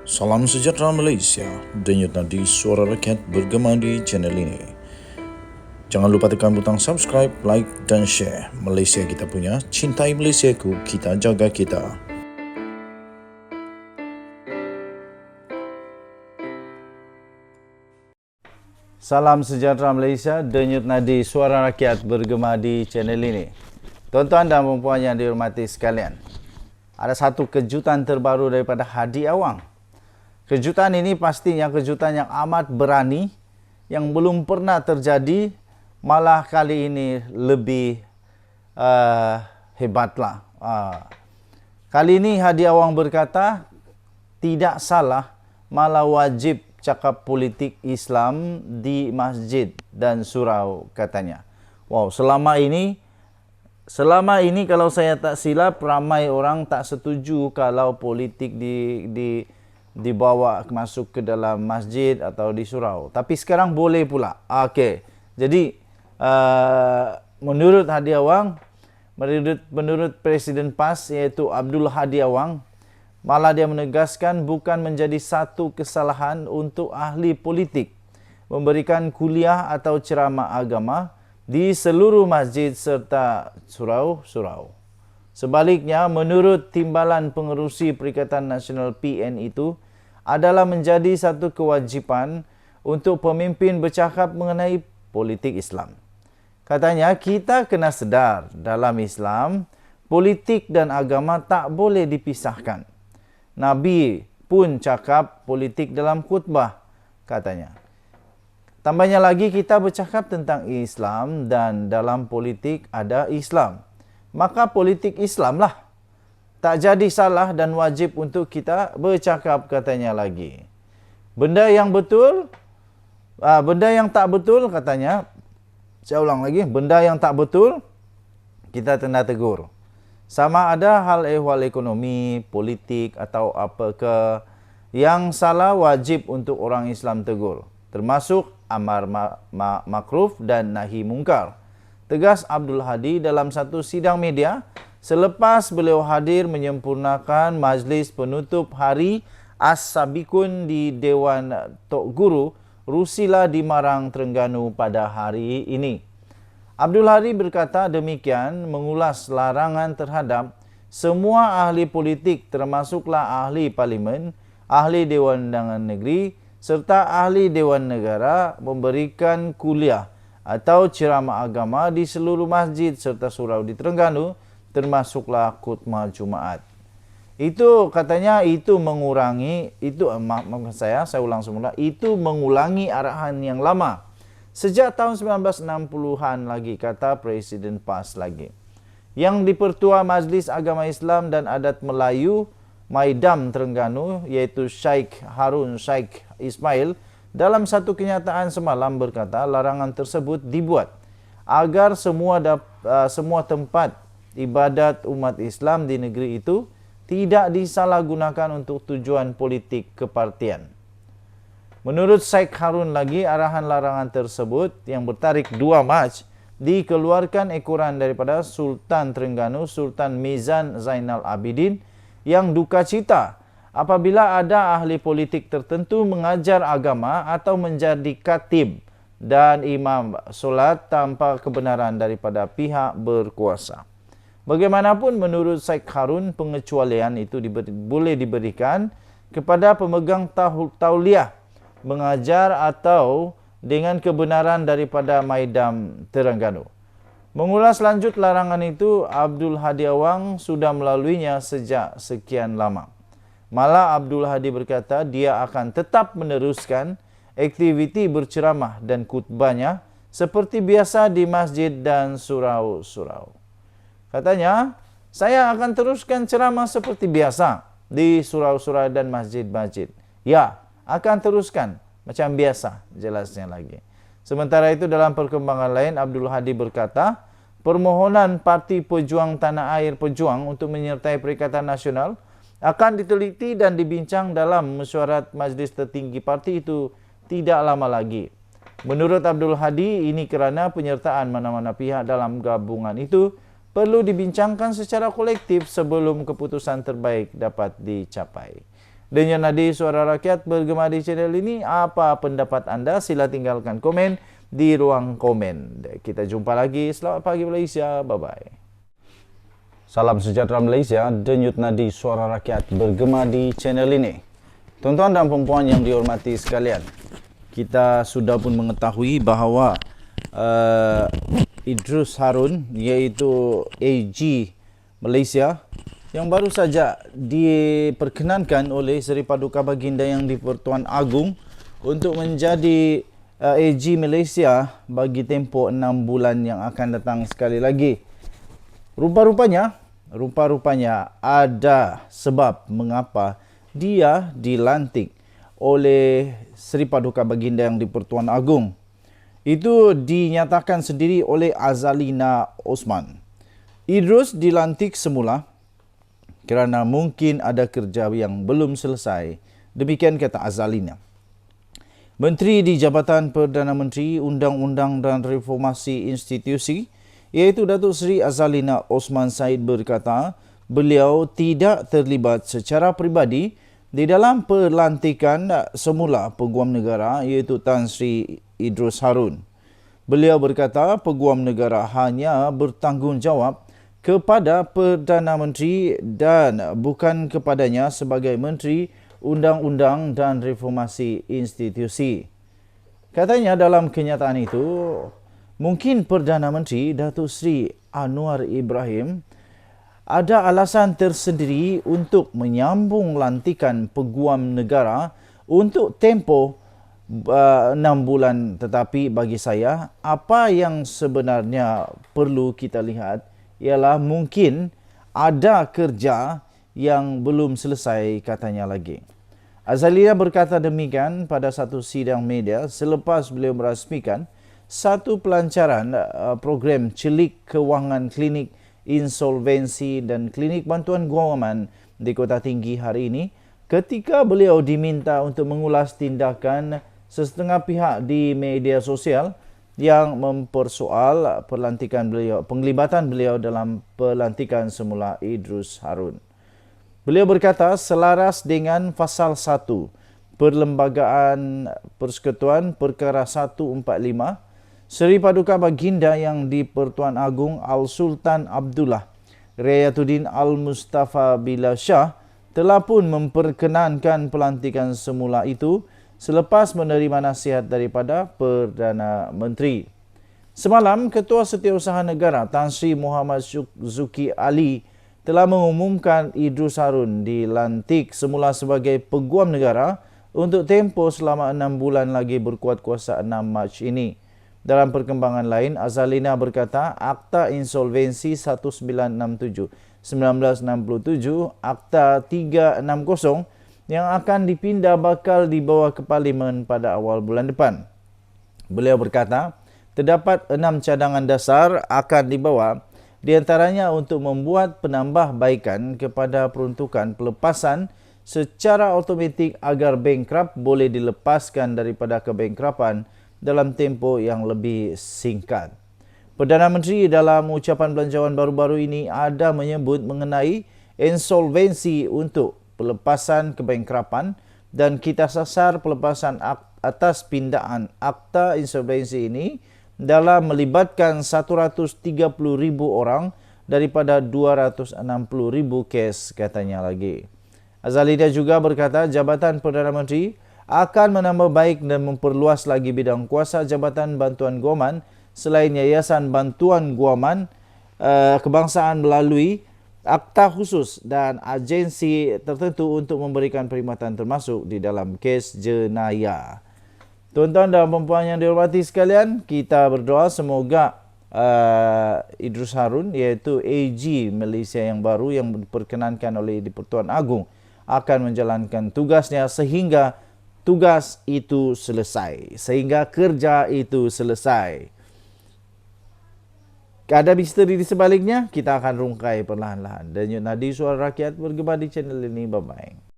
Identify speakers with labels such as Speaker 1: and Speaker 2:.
Speaker 1: Salam sejahtera Malaysia, denyut nadi suara rakyat bergema di channel ini. Jangan lupa tekan butang subscribe, like dan share. Malaysia kita punya, cintai Malaysiaku, kita jaga kita.
Speaker 2: Salam sejahtera Malaysia, denyut nadi suara rakyat bergema di channel ini. Tuan-tuan dan puan-puan yang dihormati sekalian, ada satu kejutan terbaru daripada Hadi Awang. Kejutan ini pastinya kejutan yang amat berani, yang belum pernah terjadi, malah kali ini lebih hebatlah. Kali ini Hadi Awang berkata, tidak salah, malah wajib cakap politik Islam di masjid dan surau, katanya. Wow, selama ini kalau saya tak silap, ramai orang tak setuju kalau politik dibawa masuk ke dalam masjid atau di surau. Tapi sekarang boleh pula. Okey. Jadi menurut Hadi Awang, menurut Presiden PAS iaitu Abdul Hadi Awang, malah dia menegaskan bukan menjadi satu kesalahan untuk ahli politik memberikan kuliah atau ceramah agama di seluruh masjid serta surau-surau. Sebaliknya, menurut Timbalan Pengerusi Perikatan Nasional PN itu, adalah menjadi satu kewajipan untuk pemimpin bercakap mengenai politik Islam. Katanya, kita kena sedar dalam Islam, politik dan agama tak boleh dipisahkan. Nabi pun cakap politik dalam khutbah, katanya. Tambahnya lagi, kita bercakap tentang Islam dan dalam politik ada Islam. Maka politik Islam lah. Tak jadi salah dan wajib untuk kita bercakap, katanya lagi. Benda yang tak betul, katanya. Saya ulang lagi, benda yang tak betul, kita kena tegur. Sama ada hal ehwal ekonomi, politik atau apakah yang salah, wajib untuk orang Islam tegur. Termasuk amar makruf dan nahi mungkar. Tegas Abdul Hadi dalam satu sidang media selepas beliau hadir menyempurnakan majlis penutup Hari As-Sabikun di Dewan Tok Guru Rusila di Marang, Terengganu pada hari ini. Abdul Hadi berkata demikian mengulas larangan terhadap semua ahli politik termasuklah ahli parlimen, ahli Dewan Undangan Negeri serta ahli Dewan Negara memberikan kuliah atau ceramah agama di seluruh masjid serta surau di Terengganu, termasuklah khutbah Jumaat. Itu katanya itu mengurangi, saya ulang semula, itu mengulangi arahan yang lama. Sejak tahun 1960-an lagi, kata Presiden PAS lagi. Yang dipertua Majlis Agama Islam dan Adat Melayu Maidam Terengganu, iaitu Syekh Harun Syekh Ismail, dalam satu kenyataan semalam berkata larangan tersebut dibuat agar semua tempat ibadat umat Islam di negeri itu tidak disalahgunakan untuk tujuan politik kepartian. Menurut Syekh Harun lagi, arahan larangan tersebut yang bertarikh 2 Mac dikeluarkan ekoran daripada Sultan Terengganu, Sultan Mizan Zainal Abidin, yang duka cita apabila ada ahli politik tertentu mengajar agama atau menjadi khatib dan imam solat tanpa kebenaran daripada pihak berkuasa. Bagaimanapun menurut Syekh Harun, pengecualian itu boleh diberikan kepada pemegang tauliah mengajar atau dengan kebenaran daripada Maidam Terengganu. Mengulas lanjut larangan itu, Abdul Hadi Awang sudah melaluinya sejak sekian lama. Malah Abdul Hadi berkata dia akan tetap meneruskan aktiviti berceramah dan khutbahnya seperti biasa di masjid dan surau-surau. Katanya, saya akan teruskan ceramah seperti biasa di surau-surau dan masjid-masjid. Ya, akan teruskan macam biasa, jelasnya lagi. Sementara itu dalam perkembangan lain, Abdul Hadi berkata, permohonan Parti Pejuang Tanah Air Pejuang untuk menyertai Perikatan Nasional akan diteliti dan dibincang dalam mesyuarat majlis tertinggi parti itu tidak lama lagi. Menurut Abdul Hadi, ini kerana penyertaan mana-mana pihak dalam gabungan itu perlu dibincangkan secara kolektif sebelum keputusan terbaik dapat dicapai. Denyut Nadi Suara Rakyat bergema di channel ini. Apa pendapat anda? Sila tinggalkan komen di ruang komen. Kita jumpa lagi. Selamat pagi Malaysia. Bye-bye. Salam sejahtera Malaysia. Denyut Nadi Suara Rakyat bergema di channel ini. Tuan-tuan dan puan yang dihormati sekalian, kita sudah pun mengetahui bahawa Idrus Harun, iaitu AG Malaysia, yang baru saja diperkenankan oleh Seri Paduka Baginda Yang di-Pertuan Agong untuk menjadi AG Malaysia bagi tempoh 6 bulan yang akan datang sekali lagi. Rupa-rupanya ada sebab mengapa dia dilantik oleh Seri Paduka Baginda Yang di-Pertuan Agong. Itu dinyatakan sendiri oleh Azalina Osman. Idrus dilantik semula kerana mungkin ada kerja yang belum selesai. Demikian kata Azalina. Menteri di Jabatan Perdana Menteri Undang-Undang dan Reformasi Institusi, iaitu Datuk Seri Azalina Osman Said berkata, beliau tidak terlibat secara peribadi di dalam pelantikan semula Peguam Negara, iaitu Tan Sri Idrus Harun. Beliau berkata Peguam Negara hanya bertanggungjawab kepada Perdana Menteri dan bukan kepadanya sebagai Menteri Undang-Undang dan Reformasi Institusi. Katanya dalam kenyataan itu, mungkin Perdana Menteri Datuk Seri Anwar Ibrahim ada alasan tersendiri untuk menyambung lantikan Peguam Negara untuk tempoh 6 bulan. Tetapi bagi saya, apa yang sebenarnya perlu kita lihat ialah mungkin ada kerja yang belum selesai, katanya lagi. Azalina berkata demikian pada satu sidang media selepas beliau merasmikan satu pelancaran program celik kewangan klinik insolvensi dan klinik bantuan guaman di Kota Tinggi hari ini, ketika beliau diminta untuk mengulas tindakan sesetengah pihak di media sosial yang mempersoal penglibatan beliau dalam pelantikan semula Idrus Harun. Beliau berkata selaras dengan Fasal 1 Perlembagaan Persekutuan Perkara 145, Seri Paduka Baginda Yang di-Pertuan Agong Al-Sultan Abdullah Riayatuddin Al-Mustafa Billah Shah telah pun memperkenankan pelantikan semula itu selepas menerima nasihat daripada Perdana Menteri. Semalam, Ketua Setiausaha Negara Tan Sri Muhammad Zuki Ali telah mengumumkan Idrus Harun dilantik semula sebagai Peguam Negara untuk tempoh selama 6 bulan lagi berkuat kuasa 6 Mac ini. Dalam perkembangan lain, Azalina berkata Akta Insolvensi 1967, 1967, Akta 360 yang akan dipindah bakal dibawa ke Parlimen pada awal bulan depan. Beliau berkata, terdapat 6 cadangan dasar akan dibawa, di antaranya untuk membuat penambahbaikan kepada peruntukan pelepasan secara automatik agar bankrupt boleh dilepaskan daripada kebankrapan dalam tempoh yang lebih singkat. Perdana Menteri dalam ucapan belanjawan baru-baru ini ada menyebut mengenai insolvensi untuk pelepasan kebankrapan dan kita sasar pelepasan atas pindaan akta insolvensi ini dalam melibatkan 130,000 orang daripada 260,000 kes, katanya lagi. Azalina juga berkata Jabatan Perdana Menteri akan menambah baik dan memperluas lagi bidang kuasa Jabatan Bantuan Guaman selain Yayasan Bantuan Guaman Kebangsaan melalui akta khusus dan agensi tertentu untuk memberikan perkhidmatan termasuk di dalam kes jenayah. Tuan-tuan dan puan yang dihormati sekalian, kita berdoa semoga Idrus Harun, iaitu AG Malaysia yang baru yang diperkenankan oleh di-Pertuan Agong, akan menjalankan tugasnya sehingga tugas itu selesai, sehingga kerja itu selesai. Ada misteri di sebaliknya, kita akan rungkai perlahan-lahan. Denyut Nadi Suara Rakyat bergema di channel ini. Bye-bye.